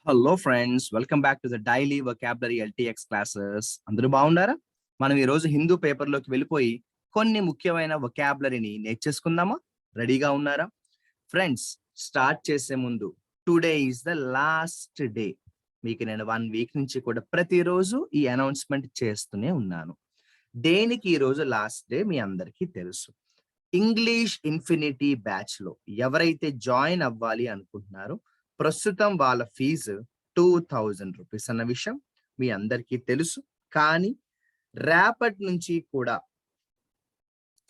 Hello friends, welcome back to the daily vocabulary LTX classes. అందరూ బాగున్నారా? మనం ఈ రోజు హిందూ పేపర్లోకి వెళ్ళిపోయి కొన్ని ముఖ్యమైన వొకాబులరీని నేర్చేసుకుందామా? రెడీగా ఉన్నారా? ఫ్రెండ్స్, స్టార్ట్ చేసే ముందు today is the last day. మీకు నేను 1 వీక్ నుంచి కూడా ప్రతిరోజు ఈ అనౌన్స్మెంట్ చేస్తూనే ఉన్నాను. దేనికి ఈ రోజు లాస్ట్ డే మీ అందరికీ తెలుసు. ఇంగ్లీష్ ఇన్ఫినిటీ బ్యాచ్ లో ఎవరైతే జాయిన్ అవ్వాలి అనుకుంటున్నారో ప్రస్తుతం వాళ్ళ ఫీజు 2000 రూపీస్ అన్న విషయం మీ అందరికీ తెలుసు. కానీ రేపటి నుంచి కూడా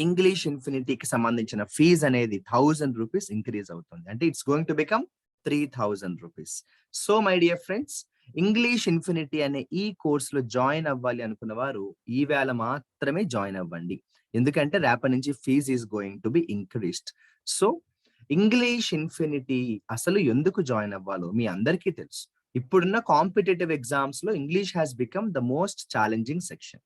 ఇంగ్లీష్ ఇన్ఫినిటీకి సంబంధించిన ఫీజు అనేది 1000 రూపీస్ ఇంక్రీజ్ అవుతుంది. అంటే it's going to become 3000 rupees. So my dear friends, English infinity అనే ఈ కోర్సులో జాయిన్ అవ్వాలి అనుకున్న వారు ఈ వేళ మాత్రమే జాయిన్ అవ్వండి. ఎందుకంటే రేపటి నుంచి fees is going to be increased. So English Infinity అసలు ఎందుకు జాయిన్ అవ్వాలో మీ అందరికీ తెలుసు. ఇప్పుడున్న కాంపిటేటివ్ ఎగ్జామ్స్ లో English has become the most challenging section.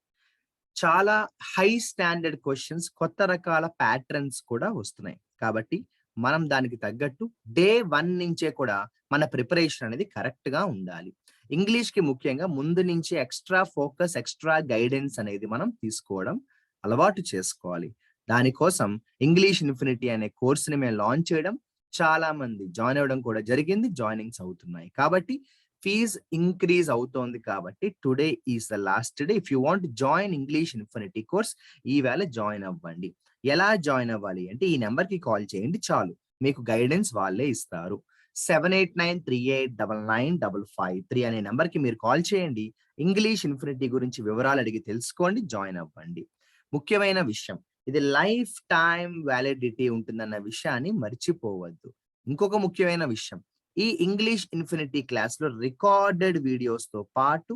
చాలా హై స్టాండర్డ్ క్వశ్చన్స్, కొత్త రకాల ప్యాటర్న్స్ కూడా వస్తున్నాయి. కాబట్టి మనం దానికి తగ్గట్టు డే 1 నుంచే కూడా మన ప్రిపరేషన్ అనేది కరెక్ట్ గా ఉండాలి. ఇంగ్లీష్ కి ముఖ్యంగా ముందు నుంచి ఎక్స్ట్రా ఫోకస్, ఎక్స్ట్రా గైడెన్స్ అనేది మనం తీసుకోవడం అలవాటు చేసుకోవాలి. దానికోసం ఇంగ్లీష్ ఇన్ఫినిటీ అనే కోర్సుని మేము లాంచ్ చేయడం, చాలా మంది జాయిన్ అవ్వడం కూడా జరిగింది, జాయినింగ్స్ అవుతున్నాయి. కాబట్టి ఫీజ్ ఇంక్రీజ్ అవుతోంది. కాబట్టి today is the last day. If you want join English infinity course ఈవేళ జాయిన్ అవ్వండి. ఎలా జాయిన్ అవ్వాలి అంటే ఈ నెంబర్ కి కాల్ చేయండి చాలు, మీకు గైడెన్స్ వాళ్ళే ఇస్తారు. 7893899553 అనే నెంబర్ కి మీరు కాల్ చేయండి. ఇంగ్లీష్ ఇన్ఫినిటీ గురించి వివరాలు అడిగి తెలుసుకోండి, జాయిన్ అవ్వండి. ముఖ్యమైన విషయం, ఇది లైఫ్ టైం వ్యాలిడిటీ ఉంటుందన్న విషయాన్ని మర్చిపోవద్దు. ఇంకొక ముఖ్యమైన విషయం, ఈ ఇంగ్లీష్ ఇన్ఫినిటీ క్లాస్ లో రికార్డెడ్ వీడియోస్ తో పాటు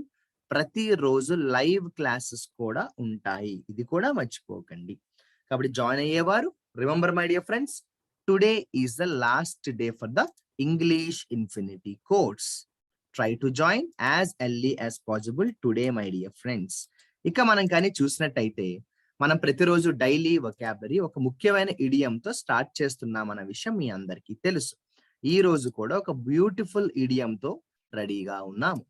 ప్రతిరోజు లైవ్ క్లాసెస్ కూడా ఉంటాయి. ఇది కూడా మర్చిపోకండి. కాబట్టి జాయిన్ అయ్యేవారు, remember my dear friends, today is the last day for the English infinity course. Try to join as early as possible today my dear friends. ఇక మనం కానీ చూసినట్టయితే మనం ప్రతిరోజు డైలీ వొకాబులరీ ఒక ముఖ్యమైన ఇడియంతో స్టార్ట్ చేస్తున్నామన్న విషయం మీ అందరికీ తెలుసు. ఈ రోజు కూడా ఒక బ్యూటిఫుల్ ఇడియంతో రెడీగా ఉన్నాము.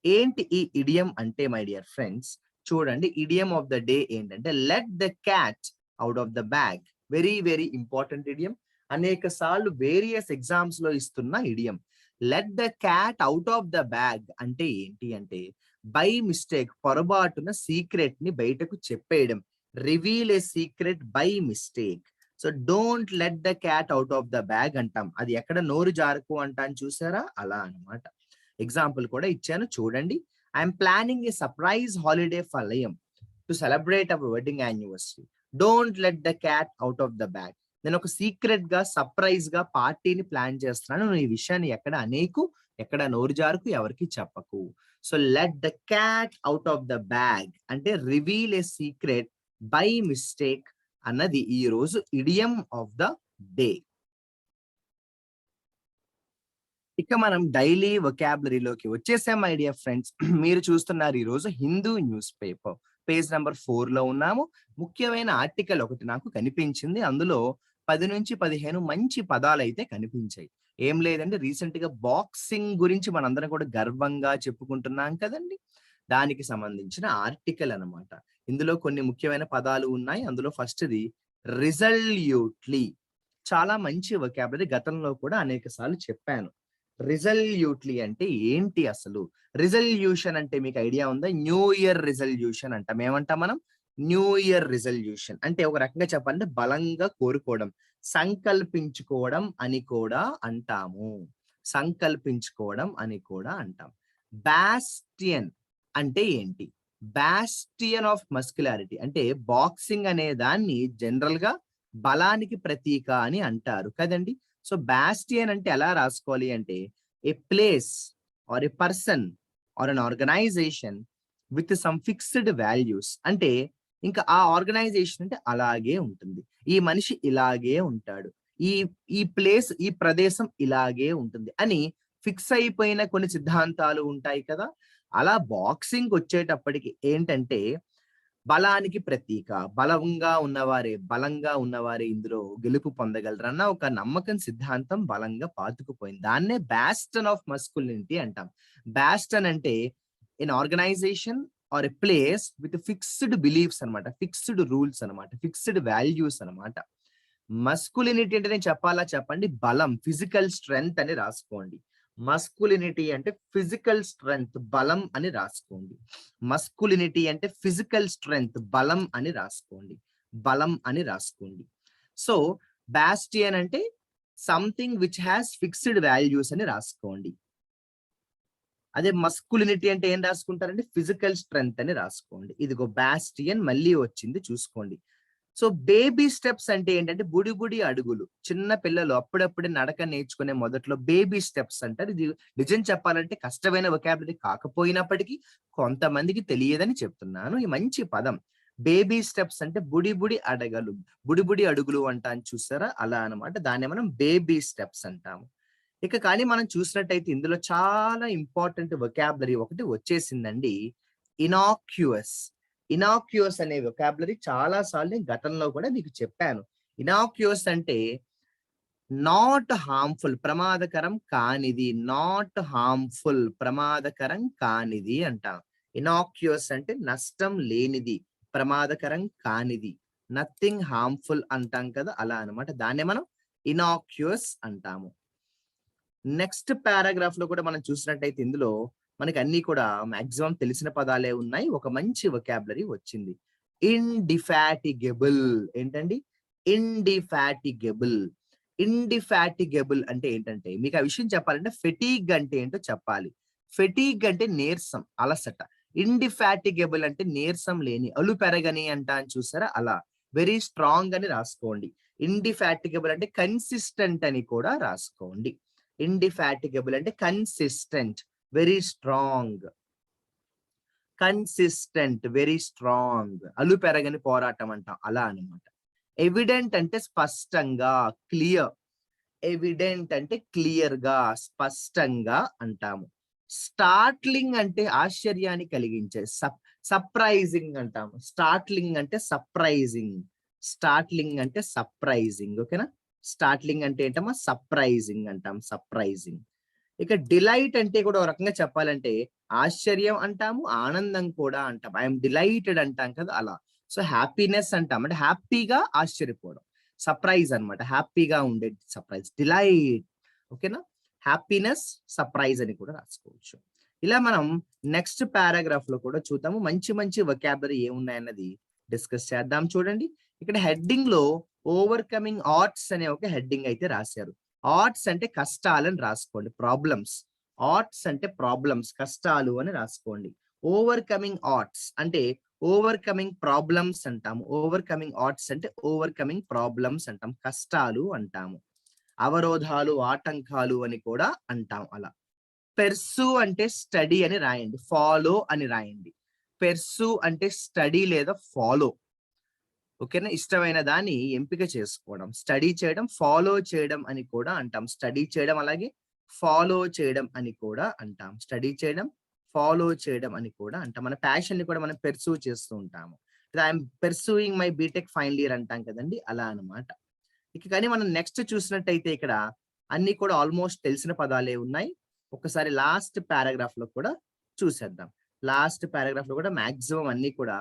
ఏంటి ఈ ఇడియం అంటే మై డియర్ ఫ్రెండ్స్, చూడండి, ఇడియం ఆఫ్ ద డే ఏంటంటే let the cat out of the bag. Very very important idiom. అనేక సార్లు వేరియస్ ఎగ్జామ్స్ లో ఇస్తున్న idiom. Let the cat out of the bag అంటే ఏంటి అంటే బై మిస్టేక్, పొరపాటున సీక్రెట్ ని బయటకు చెప్పేయడం. Reveal a secret by mistake. So don't let the cat out of the bag అంటాం. అది ఎక్కడ నోరు జారుకు అంటాను, చూసారా? అలా అన్నమాట. ఎగ్జాంపుల్ కూడా ఇచ్చాను చూడండి. I'm planning a surprise holiday for Liam to celebrate our wedding anniversary. Don't let the cat out of the bag. నేను ఒక సీక్రెట్ గా, సర్ప్రైజ్ గా పార్టీని ప్లాన్ చేస్తున్నాను. నువ్వు ఈ విషయాన్ని ఎక్కడ అనేకు, ఎక్కడ నోరు జారుకు, ఎవరికి చెప్పకు. So let the cat out of the bag అంటే reveal a secret by mistake అన్నది ఈ రోజు ఇడియం ఆఫ్ ద డే. ఇక మనం డైలీ వొకాబులరీలోకి వచ్చేసాం మై డియర్ ఫ్రెండ్స్. మీరు చూస్తున్నారు ఈ రోజు Hindu news paper page number 4 లో ఉన్నాము. ముఖ్యమైన ఆర్టికల్ ఒకటి నాకు కనిపించింది. అందులో 10 నుంచి 15 మంచి పదాలు అయితే కనిపించాయి. ఏం లేదంటే రీసెంట్ గా బాక్సింగ్ గురించి మనందరం కూడా గర్వంగా చెప్పుకుంటున్నాం కదండి. దానికి సంబంధించిన ఆర్టికల్ అన్నమాట. ఇందులో కొన్ని ముఖ్యమైన పదాలు ఉన్నాయి. అందులో ఫస్ట్ది రిజల్యూట్లీ. చాలా మంచి వొకాబులరీ, గతంలో కూడా అనేక సార్లు చెప్పాను. రిజల్యూట్లీ అంటే ఏంటి అసలు? రిజల్యూషన్ అంటే మీకు ఐడియా ఉందా? న్యూ ఇయర్ రిజల్యూషన్ అంటాం. ఏమంటాం మనం? న్యూ ఇయర్ రిజల్యూషన్ అంటే ఒక రకంగా చెప్పాలంటే బలంగా కోరుకోవడం, సంకల్పించుకోవడం అని కూడా అంటాము. సంకల్పించుకోవడం అని కూడా అంటాం. బాస్టియన్ అంటే ఏంటి? బాస్టియన్ ఆఫ్ మస్కులారిటీ అంటే బాక్సింగ్ అనే దాన్ని జనరల్ గా బలానికి ప్రతీక అని అంటారు కదండి. సో బాస్టియన్ అంటే ఎలా రాసుకోవాలి అంటే a place or a person or an organisation with some fixed values. అంటే ఇంకా ఆ ఆర్గనైజేషన్ అంటే అలాగే ఉంటుంది, ఈ మనిషి ఇలాగే ఉంటాడు, ఈ ఈ ప్లేస్, ఈ ప్రదేశం ఇలాగే ఉంటుంది అని ఫిక్స్ అయిపోయిన కొన్ని సిద్ధాంతాలు ఉంటాయి కదా. అలా బాక్సింగ్ వచ్చేటప్పటికి ఏంటంటే బలానికి ప్రతీక. బలంగా ఉన్నవారే ఇందులో గెలుపు పొందగలరన్న ఒక నమ్మకం సిద్ధాంతం బలంగా పాతుకుపోయింది. దాన్నే బ్యాస్టన్ ఆఫ్ మస్కులినిటీ అంటాం. బ్యాస్టన్ అంటే an organisation or a place with fixed beliefs అనమాట, ఫిక్స్డ్ రూల్స్ అనమాట, ఫిక్స్డ్ వాల్యూస్ అనమాట. మస్కులినిటీ అంటే నేను చెప్పాలా చెప్పండి, బలం, ఫిజికల్ స్ట్రెంగ్త్ అని రాసుకోండి. మస్కులినిటీ అంటే ఫిజికల్ స్ట్రెంగ్త్, బలం అని రాసుకోండి. మస్కులినిటీ అంటే ఫిజికల్ స్ట్రెంగ్త్, బలం అని రాసుకోండి. బలం అని రాసుకోండి. సో బాస్టియన్ అంటే something which has fixed values అని రాసుకోండి. అదే మస్కులినిటీ అంటే ఏం రాసుకుంటారంటే ఫిజికల్ స్ట్రెంగ్త్ అని రాసుకోండి. ఇదిగో బాస్టియన్ మళ్ళీ వచ్చింది చూసుకోండి. సో బేబీ స్టెప్స్ అంటే ఏంటంటే బుడి అడుగులు. చిన్న పిల్లలు అప్పుడప్పుడే నడక నేర్చుకునే మొదట్లో బేబీ స్టెప్స్ అంటారు. ఇది నిజం చెప్పాలంటే కష్టమైన వొకాబులరీ కాకపోయినప్పటికీ కొంతమందికి తెలియదని చెప్తున్నాను. ఈ మంచి పదం బేబీ స్టెప్స్ అంటే బుడి అడుగులు అంటాను చూసారా, అలా అనమాట. దాన్ని మనం బేబీ స్టెప్స్ అంటాము. ఇక కానీ మనం చూసినట్టయితే ఇందులో చాలా ఇంపార్టెంట్ వొకాబులరీ ఒకటి వచ్చేసిందండి, ఇనాక్యుయస్. ఇనాక్యుయస్ అనే వొకాబులరీ చాలా సార్లు నేను గతంలో కూడా మీకు చెప్పాను. ఇనాక్యుయస్ అంటే నాట్ హార్మ్ఫుల్, ప్రమాదకరం కానిది. నాట్ హార్మ్ఫుల్, ప్రమాదకరం కానిది అంటాం. ఇనాక్యుయస్ అంటే నష్టం లేనిది, ప్రమాదకరం కానిది. నథింగ్ హార్మ్ఫుల్ అంటాం కదా, అలా అన్నమాట. దాన్నే మనం ఇనాక్యుయస్ అంటాము. నెక్స్ట్ పారాగ్రాఫ్ లో కూడా మనం చూసినట్టయితే ఇందులో మనకి అన్ని కూడా మాక్సిమం తెలిసిన పదాలే ఉన్నాయి. ఒక మంచి వొకాబులరీ వచ్చింది. ఇండిఫాటిగబుల్. ఏంటండి? ఇండిఫాటిగబుల్. ఇండిఫాటిగబుల్ అంటే ఏంటంటే మీకు ఆ విషయం చెప్పాలంటే ఫెటీగ్ అంటే ఏంటో చెప్పాలి. ఫెటీగ్ అంటే నీరసం, అలసట. ఇండిఫాటిగబుల్ అంటే నీరసం లేని, అలు పెరగని అంటాను చూసారా, అలా. వెరీ స్ట్రాంగ్ అని రాసుకోండి. ఇండిఫాటిగబుల్ అంటే కన్సిస్టెంట్ అని కూడా రాసుకోండి. ఇండిఫాటిగబుల్ అంటే consistent, very strong. Consistent, very strong. అలు పెరగని పోరాటం అంటాం, అలా అన్నమాట. ఎవిడెంట్ అంటే స్పష్టంగా, క్లియర్. ఎవిడెంట్ అంటే క్లియర్ గా, స్పష్టంగా అంటాము. స్టార్ట్లింగ్ అంటే ఆశ్చర్యాన్ని కలిగించే, సర్ప్రైజింగ్ అంటాము. స్టార్ట్లింగ్ అంటే సర్ప్రైజింగ్. స్టార్ట్లింగ్ అంటే సర్ప్రైజింగ్. ఓకేనా? స్టార్ట్లింగ్ అంటే ఏంటమ్మా? సర్ప్రైజింగ్ అంటాం, సర్ప్రైజింగ్. ఇక డిలైట్ అంటే కూడా ఒక రకంగా చెప్పాలంటే ఆశ్చర్యం అంటాము, ఆనందం కూడా అంటాం. ఐఎమ్ డిలైటెడ్ అంటాం కదా, అలా. సో హ్యాపీనెస్ అంటాం అంటే హ్యాపీగా ఆశ్చర్యపోవడం. సర్ప్రైజ్ అన్నమాట, హ్యాపీగా ఉండే సర్ప్రైజ్, డిలైట్. ఓకేనా? హ్యాపీనెస్, సర్ప్రైజ్ అని కూడా రాసుకోవచ్చు. ఇలా మనం నెక్స్ట్ పారాగ్రాఫ్ లో కూడా చూద్దాము. మంచి మంచి వొకాబులరీ ఏమున్నాయన్నది డిస్కస్ చేద్దాం. చూడండి, ఇక్కడ హెడ్డింగ్ లో ఓవర్కమింగ్ ఆర్ట్స్ అనే ఒక హెడ్డింగ్ అయితే రాశారు. ఆర్ట్స్ అంటే కష్టాలని రాసుకోండి, ప్రాబ్లమ్స్. ఆర్ట్స్ అంటే ప్రాబ్లమ్స్, కష్టాలు అని రాసుకోండి. ఓవర్కమింగ్ ఆర్ట్స్ అంటే ఓవర్కమింగ్ ప్రాబ్లమ్స్ అంటాము. ఓవర్కమింగ్ ఆర్ట్స్ అంటే ఓవర్కమింగ్ ప్రాబ్లమ్స్ అంటాం, కష్టాలు అంటాము. అవరోధాలు, ఆటంకాలు అని కూడా అంటాం, అలా. పెర్సు అంటే స్టడీ అని రాయండి, ఫాలో అని రాయండి. పెర్సు అంటే స్టడీ లేదా ఫాలో. ఓకేనా? ఇష్టమైన దాన్ని ఎంపిక చేసుకోవడం, స్టడీ చేయడం, ఫాలో చేయడం అని కూడా అంటాం. స్టడీ చేయడం అలాగే ఫాలో చేయడం అని కూడా అంటాం. స్టడీ చేయడం, ఫాలో చేయడం అని కూడా అంటాం. మన ప్యాషన్ ని కూడా మనం పెర్సూ చేస్తూ ఉంటాము. I'm pursuing my BTech final year అంటాం కదండి, అలా అన్నమాట. ఇక కానీ మనం నెక్స్ట్ చూసినట్టయితే ఇక్కడ అన్ని కూడా ఆల్మోస్ట్ తెలిసిన పదాలే ఉన్నాయి. ఒకసారి లాస్ట్ పారాగ్రాఫ్ లో కూడా చూసేద్దాం. లాస్ట్ పారాగ్రాఫ్ లో కూడా మాక్సిమం అన్ని కూడా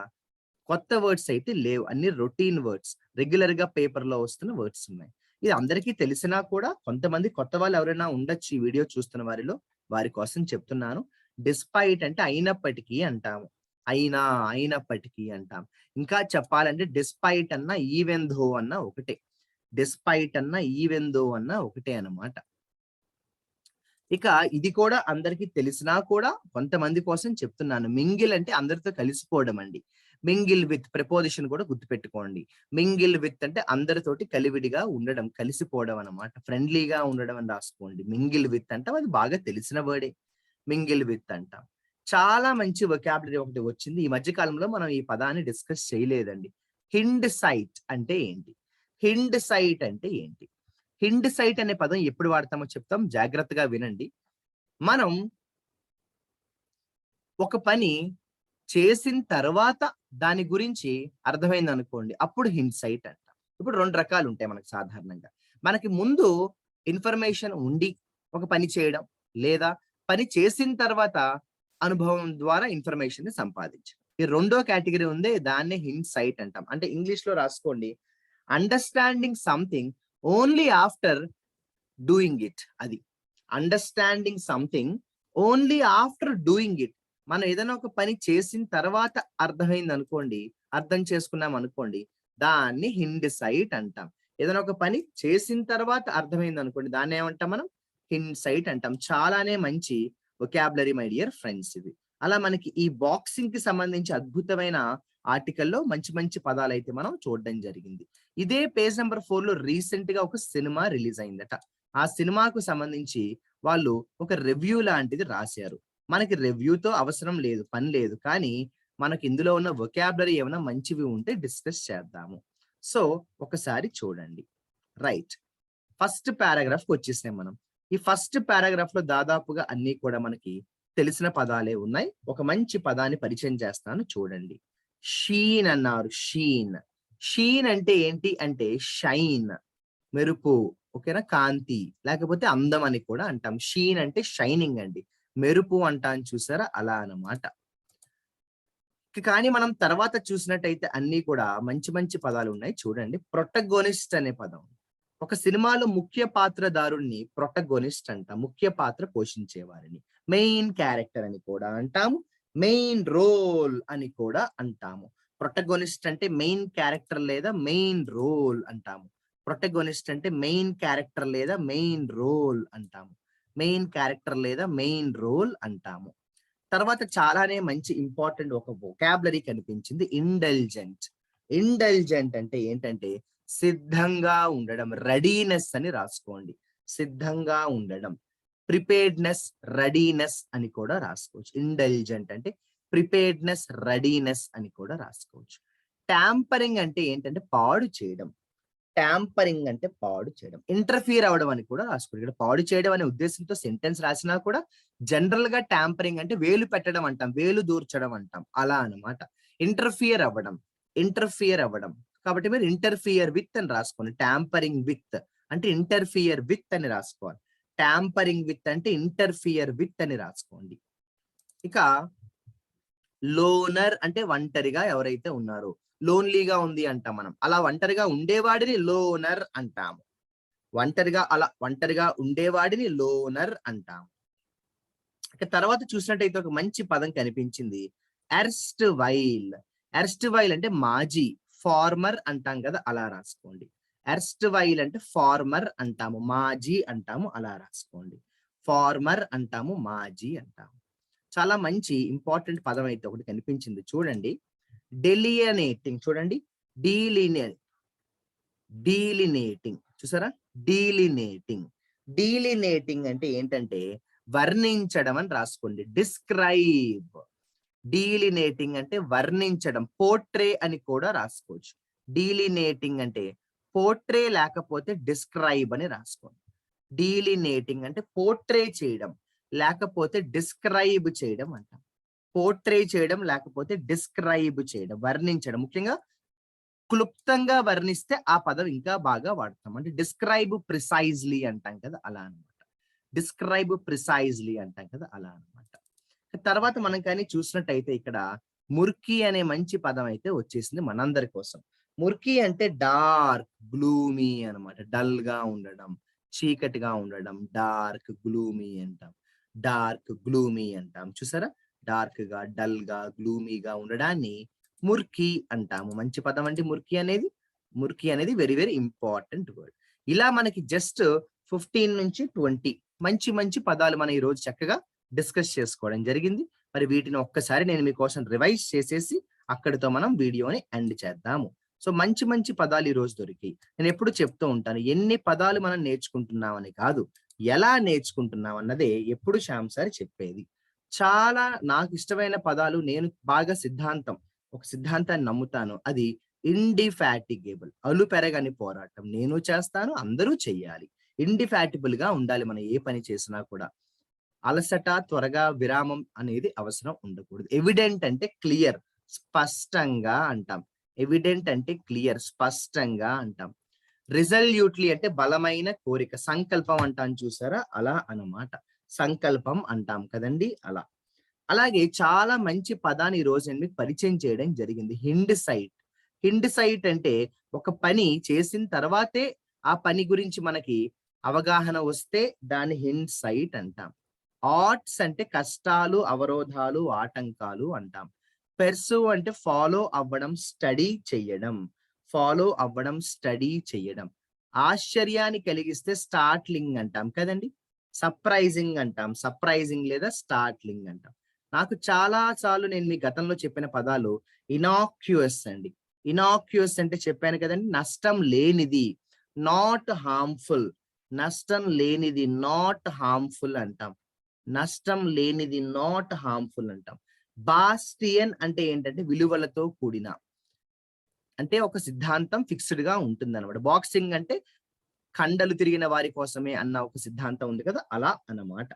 కొత్త వర్డ్స్ అయితే లేవు, అన్ని రొటీన్ వర్డ్స్, రెగ్యులర్ గా పేపర్ లో వస్తున్న వర్డ్స్ ఉన్నాయి. ఇది అందరికీ తెలిసినా కూడా కొంతమంది కొత్త వాళ్ళు ఎవరైనా ఉండొచ్చు ఈ వీడియో చూస్తున్న వారిలో, వారి కోసం చెప్తున్నాను. డిస్పైట్ అంటే అయినప్పటికీ అంటాము. అయినప్పటికీ అంటాం. ఇంకా చెప్పాలంటే డిస్పైట్ అన్న ఈవెన్ దో అన్న ఒకటే. డిస్పైట్ అన్న ఈవెన్ దో అన్న ఒకటే అన్నమాట. ఇక ఇది కూడా అందరికీ తెలిసినా కూడా కొంతమంది కోసం చెప్తున్నాను. మింగిల్ అంటే అందరితో కలిసిపోవడం అండి. మింగిల్ విత్ ప్రిపోజిషన్ కూడా గుర్తుపెట్టుకోండి. మింగిల్ విత్ అంటే అందరితోటి కలివిడిగా ఉండడం, కలిసిపోవడం అన్నమాట. ఫ్రెండ్లీగా ఉండడం అని రాసుకోండి. మింగిల్ విత్ అంటే అది బాగా తెలిసిన వర్డే, మింగిల్ విత్ అంటాం. చాలా మంచి వొకాబులరీ ఒకటి వచ్చింది ఈ మధ్య కాలంలో, మనం ఈ పదాన్ని డిస్కస్ చేయలేదండి. హిండ్ సైట్ అంటే ఏంటి? హిండ్ సైట్ అంటే ఏంటి? హిండ్ సైట్ అనే పదం ఎప్పుడు వాడతామో చెప్తాం, జాగ్రత్తగా వినండి. మనం ఒక పని చేసిన తర్వాత దాని గురించి అర్థమైంది అనుకోండి, అప్పుడు హింసైట్ అంటాం. ఇప్పుడు 2 రకాలు ఉంటాయి మనకు సాధారణంగా. మనకి ముందు ఇన్ఫర్మేషన్ ఉండి ఒక పని చేయడం, లేదా పని చేసిన తర్వాత అనుభవం ద్వారా ఇన్ఫర్మేషన్‌ని సంపాదించడం. ఈ రెండో కేటగరీ ఉందే దాన్నే హింసైట్ అంటాం. అంటే ఇంగ్లీష్‌లో రాసుకోండి. Understanding something only after doing it అది. Understanding something only after doing it. మనం ఏదైనా ఒక పని చేసిన తర్వాత అర్థమైందనుకోండి, అర్థం చేసుకున్నామనుకోండి, దాన్ని హిండ్‌సైట్ అంటాం. ఏదైనా ఒక పని చేసిన తర్వాత అర్థమైందనుకోండి, దాన్నేమంటాం మనం? హిండ్‌సైట్ అంటాం. చాలానే మంచి వొకాబులరీ మై డియర్ ఫ్రెండ్స్ ఇవి. అలా మనకి ఈ బాక్సింగ్‌కి సంబంధించి అద్భుతమైన ఆర్టికల్‌లో మంచి మంచి పదాలైతే మనం చూడడం జరిగింది. ఇదే పేజ్ నంబర్ 4లో రీసెంట్‌గా ఒక సినిమా రిలీజ్ అయిందట. ఆ సినిమాకు సంబంధించి వాళ్ళు ఒక రివ్యూ లాంటిది రాశారు. మనకి రివ్యూతో అవసరం లేదు, పని లేదు. కానీ మనకి ఇందులో ఉన్న వొకాబులరీ ఏమైనా మంచివి ఉంటే డిస్కస్ చేద్దాము. సో, ఒకసారి చూడండి. రైట్. ఫస్ట్ పారాగ్రాఫ్‌కి వచ్చేసాం మనం. ఈ ఫస్ట్ పారాగ్రాఫ్‌లో దాదాపుగా అన్నీ కూడా మనకి తెలిసిన పదాలే ఉన్నాయి. ఒక మంచి పదాన్ని పరిచయం చేస్తాను చూడండి. షీన్ అన్నారు. షీన్. షీన్ అంటే ఏంటి అంటే షైన్, మెరుపు. ఓకేనా? కాంతి లేకపోతే అందం అని కూడా అంటాం. షీన్ అంటే షైనింగ్ అండి. మెరుపు అంటాం చూసారా? అలా అన్నమాట. కానీ మనం తర్వాత చూసినట్టయితే అన్నీ కూడా మంచి మంచి పదాలు ఉన్నాయి చూడండి. ప్రొటగోనిస్ట్ అనే పదం. ఒక సినిమాలో ముఖ్య పాత్రధారుణ్ణి ప్రొటగోనిస్ట్ అంటాం. ముఖ్య పాత్ర పోషించేవారిని. మెయిన్ క్యారెక్టర్ అని కూడా అంటాము. మెయిన్ రోల్ అని కూడా అంటాము. ప్రొటగోనిస్ట్ అంటే మెయిన్ క్యారెక్టర్ లేదా మెయిన్ రోల్ అంటాము. ప్రొటగోనిస్ట్ అంటే మెయిన్ క్యారెక్టర్ లేదా మెయిన్ రోల్ అంటాము. మెయిన్ క్యారెక్టర్ లేదా మెయిన్ రోల్ అంటాము. తర్వాత చాలానే మంచి ఇంపార్టెంట్ ఒక వొకాబులరీ కనిపించింది. ఇండల్జెంట్. ఇండల్జెంట్ అంటే ఏంటంటే సిద్ధంగా ఉండడం, రెడీనెస్ అని రాసుకోండి. సిద్ధంగా ఉండడం. ప్రిపేర్డ్‌నెస్, రెడీనెస్ అని కూడా రాసుకోవచ్చు. ఇండల్జెంట్ అంటే ప్రిపేర్డ్‌నెస్, రెడీనెస్ అని కూడా రాసుకోవచ్చు. టాంపరింగ్ అంటే ఏంటంటే పాడు చేయడం. టాంపరింగ్ అంటే పాడు చేయడం. ఇంటర్ఫియర్ అవ్వడం అని కూడా రాసుకోండి. ఇక్కడ పాడు చేయడం అనే ఉద్దేశంతో సెంటెన్స్ రాసినా కూడా జనరల్ గా టాంపరింగ్ అంటే వేలు పెట్టడం అంటాం. వేలు దూర్చడం అంటాం. అలా అన్నమాట. ఇంటర్ఫియర్ అవ్వడం. ఇంటర్ఫియర్ అవ్వడం. కాబట్టి మీరు ఇంటర్ఫియర్ విత్ అని రాసుకోండి. టాంపరింగ్ విత్ అంటే ఇంటర్ఫియర్ విత్ అని రాసుకోవాలి. టాంపరింగ్ విత్ అంటే ఇంటర్ఫియర్ విత్ అని రాసుకోండి. ఇక లోనర్ అంటే ఒంటరిగా ఎవరైతే ఉన్నారో, లోన్లీగా ఉంది అంటాం మనం. అలా ఒంటరిగా ఉండేవాడిని లోనర్ అంటాము. ఒంటరిగా ఉండేవాడిని లోనర్ అంటాము. ఇక తర్వాత చూసినట్టయితే ఒక మంచి పదం కనిపించింది. ఎర్స్ట్ వైల్. ఎర్స్ట్ వైల్ అంటే మాజీ, ఫార్మర్ అంటాం కదా, అలా రాసుకోండి. ఎర్స్ట్ వైల్ అంటే ఫార్మర్ అంటాము, మాజీ అంటాము, అలా రాసుకోండి. ఫార్మర్ అంటాము, మాజీ అంటాము. చాలా మంచి ఇంపార్టెంట్ పదం అయితే ఒకటి కనిపించింది చూడండి. డెలియనేటింగ్ చూడండి. డీలినే డీలినేటింగ్ చూసారా? డీలినేటింగ్. డీలినేటింగ్ అంటే ఏంటంటే వర్ణించడం అని రాసుకోండి. డిస్క్రైబ్. డీలినేటింగ్ అంటే వర్ణించడం. పోర్ట్రే అని కూడా రాసుకోవచ్చు. డీలినేటింగ్ అంటే పోర్ట్రే లేకపోతే డిస్క్రైబ్ అని రాసుకోండి. డీలినేటింగ్ అంటే పోర్ట్రే చేయడం లేకపోతే డిస్క్రైబ్ చేయడం అంటాం. పోర్ట్రే చేయడం లేకపోతే డిస్క్రైబ్ చేయడం, వర్ణించడం. ముఖ్యంగా క్లుప్తంగా వర్ణిస్తే ఆ పదం ఇంకా బాగా వాడతాం. అంటే డిస్క్రైబ్ ప్రిసైజ్లీ అంటాం కదా, అలా అన్నమాట. డిస్క్రైబ్ ప్రిసైజ్లీ అంటాం కదా, అలా అన్నమాట. తర్వాత మనం కానీ చూసినట్టయితే ఇక్కడ ముర్కీ అనే మంచి పదం అయితే వచ్చేసింది మనందరి కోసం. ముర్కీ అంటే డార్క్, గ్లూమీ అన్నమాట. డల్ గా ఉండడం, చీకటిగా ఉండడం, డార్క్ గ్లూమీ అంటాం. డార్క్ గ్లూమీ అంటాం చూసారా? డార్క్ గా, డల్ గా, గ్లూమీగా ఉండడాన్ని ముర్కీ అంటాము. మంచి పదం అండి ముర్కీ అనేది. ముర్కీ అనేది వెరీ వెరీ ఇంపార్టెంట్ వర్డ్. ఇలా మనకి జస్ట్ 15 నుంచి 20 మంచి మంచి పదాలు మనం ఈ రోజు చక్కగా డిస్కస్ చేసుకోవడం జరిగింది. మరి వీటిని ఒక్కసారి నేను మీకోసం రివైజ్ చేసేసి అక్కడితో మనం వీడియోని ఎండ్ చేద్దాము. సో మంచి మంచి పదాలు ఈ రోజు దొరికి. నేను ఎప్పుడు చెప్తూ ఉంటాను, ఎన్ని పదాలు మనం నేర్చుకుంటున్నామని కాదు, ఎలా నేర్చుకుంటున్నాం అన్నదే ఎప్పుడు శ్యామ్ సార్ చెప్పేది. చాలా నాకు ఇష్టమైన పదాలు, నేను బాగా ఒక సిద్ధాంతాన్ని నమ్ముతాను. అది ఇండిఫాటిగేబుల్. అలుపెరగని పోరాటం. నేను చేస్తాను, అందరూ చెయ్యాలి. ఇండిఫాటిబుల్ గా ఉండాలి మనం ఏ పని చేసినా కూడా. అలసట, త్వరగా విరామం అనేది అవసరం ఉండకూడదు. ఎవిడెంట్ అంటే క్లియర్, స్పష్టంగా అంటాం. ఎవిడెంట్ అంటే క్లియర్, స్పష్టంగా అంటాం. రిజల్యూట్లీ అంటే బలమైన కోరిక, సంకల్పం అంటాం చూసారా, అలా అన్నమాట. సంకల్పం అంటాం కదండి, అలా. అలాగే చాలా మంచి పదాన్ని ఈ రోజు నేను మీకు పరిచయం చేయడం జరిగింది, హిండ్ సైట్. హిండ్ సైట్ అంటే ఒక పని చేసిన తర్వాతే ఆ పని గురించి మనకి అవగాహన వస్తే దాన్ని హిండ్ సైట్ అంటాం. ఆర్ట్స్ అంటే కష్టాలు, అవరోధాలు, ఆటంకాలు అంటాం. పెర్సు అంటే ఫాలో అవ్వడం, స్టడీ చెయ్యడం. ఫాలో అవ్వడం, స్టడీ చెయ్యడం. ఆశ్చర్యాన్ని కలిగిస్తే స్టార్ట్లింగ్ అంటాం కదండి. సర్ప్రైజింగ్ అంటాం, సర్ప్రైజింగ్ లేదా స్టార్ట్లింగ్ అంటాం. నాకు చాలా సార్లు నేను మీ గతంలో చెప్పిన పదాలు ఇనాక్యూయస్ అండి. ఇనాక్యూయస్ అంటే చెప్పాను కదండి, నష్టం లేనిది, నాట్ హార్మ్ఫుల్. నష్టం లేనిది, నాట్ హార్మ్ఫుల్ అంటాం. నష్టం లేనిది, నాట్ హార్మ్ఫుల్ అంటాం. బాస్టియన్ అంటే ఏంటంటే విలువలతో కూడిన, అంటే ఒక సిద్ధాంతం ఫిక్స్డ్ గా ఉంటుంది అనమాట. బాక్సింగ్ అంటే కండలు తిరిగిన వారి కోసమే అన్న ఒక సిద్ధాంతం ఉంది కదా, అలా అన్నమాట.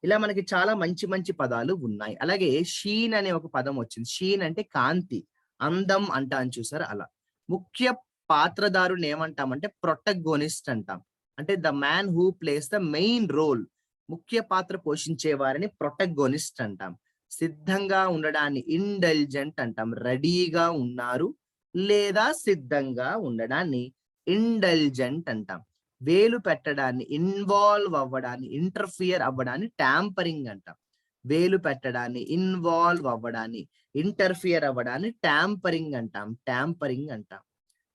ఇలా మనకి చాలా మంచి మంచి పదాలు ఉన్నాయి. అలాగే షీన్ అనే ఒక పదం వచ్చింది. షీన్ అంటే కాంతి, అందం అంటాం చూసారు, అలా. ముఖ్య పాత్రదారుని ఏమంటామంటే ప్రొటగోనిస్ట్ అంటాం. అంటే the man who plays the main role. ముఖ్య పాత్ర పోషించే వారిని ప్రొటగోనిస్ట్ అంటాం. సిద్ధంగా ఉండడాన్ని ఇండల్జెంట్ అంటాం. రెడీగా ఉన్నారు లేదా సిద్ధంగా ఉండడాన్ని ఇండల్జెంట్ అంటాం. వేలు పెట్టడాన్ని, ఇన్వాల్వ్ అవ్వడాన్ని, ఇంటర్ఫియర్ అవ్వడాన్ని ట్యాంపరింగ్ అంటాం. వేలు పెట్టడాన్ని, ఇన్వాల్వ్ అవ్వడాన్ని, ఇంటర్ఫియర్ అవ్వడాన్ని ట్యాంపరింగ్ అంటాం. ట్యాంపరింగ్ అంటాం.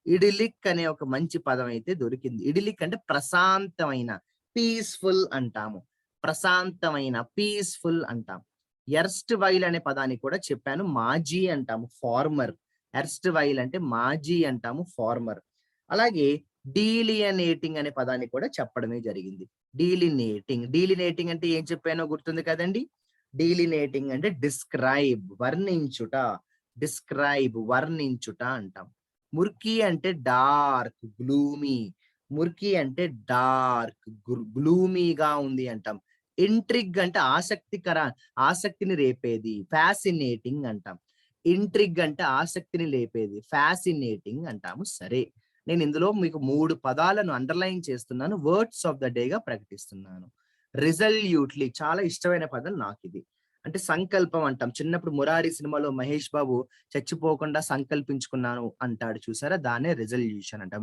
ఇడిలిక్ అనే ఒక మంచి పదం అయితే దొరికింది. ఇడిలిక్ అంటే ప్రశాంతమైన, పీస్ఫుల్ అంటాము. ప్రశాంతమైన, పీస్ఫుల్ అంటాం. ఎర్స్ట్ వైల్ అనే పదాన్ని కూడా చెప్పాను, మాజీ అంటాము, ఫార్మర్. ఎర్స్ట్ వైల్ అంటే మాజీ అంటాము, ఫార్మర్. అలాగే డీలియనేటింగ్ అనే పదాన్ని కూడా చెప్పడమే జరిగింది. డీలినేటింగ్. డీలినేటింగ్ అంటే ఏం చెప్పానో గుర్తుంది కదండి. డీలినేటింగ్ అంటే డిస్క్రైబ్, వర్ణించుట. డిస్క్రైబ్, వర్ణించుట అంటాం. ముర్కీ అంటే డార్క్, గ్లూమీ. ముర్కీ అంటే డార్క్, గ్లూమీగా ఉంది అంటాం. ఇంట్రిగ్ అంటే ఆసక్తిని రేపేది, ఫ్యాసినేటింగ్ అంటాం. ఇంట్రిగ్ అంటే ఆసక్తిని లేపేది, ఫ్యాసినేటింగ్ అంటాము. సరే, నేను ఇందులో మీకు 3 పదాలను అండర్లైన్ చేస్తున్నాను, వర్డ్స్ ఆఫ్ ద డే గా ప్రకటిస్తున్నాను. రిజల్యూట్లీ చాలా ఇష్టమైన పదం నాకు ఇది. అంటే సంకల్పం అంటాం. చిన్నప్పుడు మురారి సినిమాలో మహేష్ బాబు చచ్చిపోకుండా సంకల్పించుకున్నాను అంటాడు చూసారా, దాన్నే రిజల్యూషన్ అంటాం.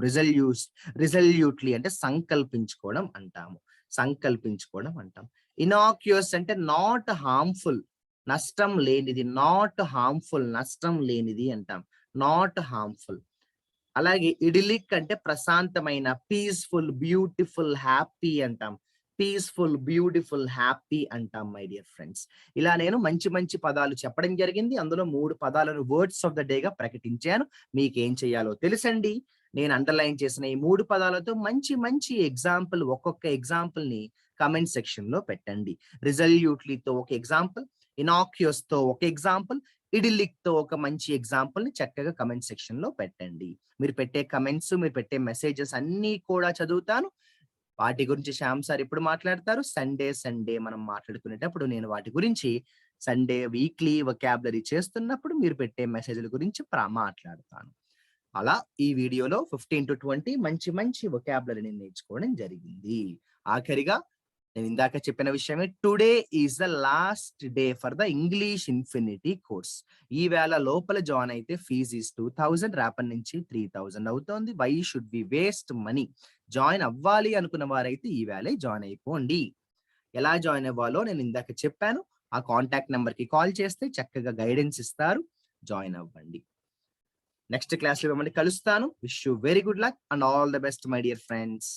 రిజల్యూట్లీ అంటే సంకల్పించుకోవడం అంటాము. సంకల్పించుకోవడం అంటాం. ఇనాక్యూస్ అంటే నాట్ హార్మ్ఫుల్, నష్టం లేనిది. నాట్ హార్మ్ఫుల్, నష్టం లేనిది అంటాం. Not harmful. అలాగే ఇడిలిక్ అంటే ప్రశాంతమైన, పీస్ఫుల్, బ్యూటిఫుల్, హ్యాపీ అంటాం. పీస్ఫుల్, బ్యూటిఫుల్, హ్యాపీ అంటాం మై డియర్ ఫ్రెండ్స్. ఇలా నేను మంచి మంచి పదాలు చెప్పడం జరిగింది. అందులో 3 పదాలను వర్డ్స్ ఆఫ్ ద డే గా ప్రకటించాను. మీకేం చేయాలో తెలుసండి. నేను అండర్లైన్ చేసిన ఈ 3 పదాలతో మంచి మంచి ఎగ్జాంపుల్, ఒక్కొక్క ఎగ్జాంపుల్ ని కమెంట్ సెక్షన్ లో పెట్టండి. రిజల్యూట్లీతో ఒక ఎగ్జాంపుల్, ఇనాక్యూస్ తో ఒక ఎగ్జాంపుల్, ఇడిలిక్ తో ఒక మంచి ఎగ్జాంపుల్ ని చక్కగా కమెంట్ సెక్షన్ లో పెట్టండి. మీరు పెట్టే కమెంట్స్, మీరు పెట్టే మెసేజెస్ అన్ని కూడా చదువుతాను. వాటి గురించి శ్యామ్ సార్ ఇప్పుడు మాట్లాడతారు. సండే మనం మాట్లాడుకునేటప్పుడు నేను వాటి గురించి సండే వీక్లీ వొకాబులరీ చేస్తున్నప్పుడు మీరు పెట్టే మెసేజ్ల గురించి మాట్లాడతాను. అలా ఈ వీడియోలో 15 to 20 మంచి మంచి వొకాబులరీని నేర్చుకోవడం జరిగింది. ఆఖరిగా నేను ఇందాక చెప్పిన విషయమే, today is the last day for the English infinity course. ఈ వేళ లోపల జాయిన్ అయితే ఫీజ్ ఈజ్ 2000, రేపటి నుంచి 3000 అవుతోంది. Why should be waste money? Join అవ్వాలి అనుకున్న వారైతే ఈ వేళే జాయిన్ అయిపోండి. ఎలా జాయిన్ అవ్వాలో నేను ఇందాక చెప్పాను. ఆ కాంటాక్ట్ నెంబర్ కి కాల్ చేస్తే చక్కగా గైడెన్స్ ఇస్తారు. జాయిన్ అవ్వండి. నెక్స్ట్ క్లాస్ లో మిమ్మల్ని కలుస్తాను. Wish you very good luck and all the best my dear friends.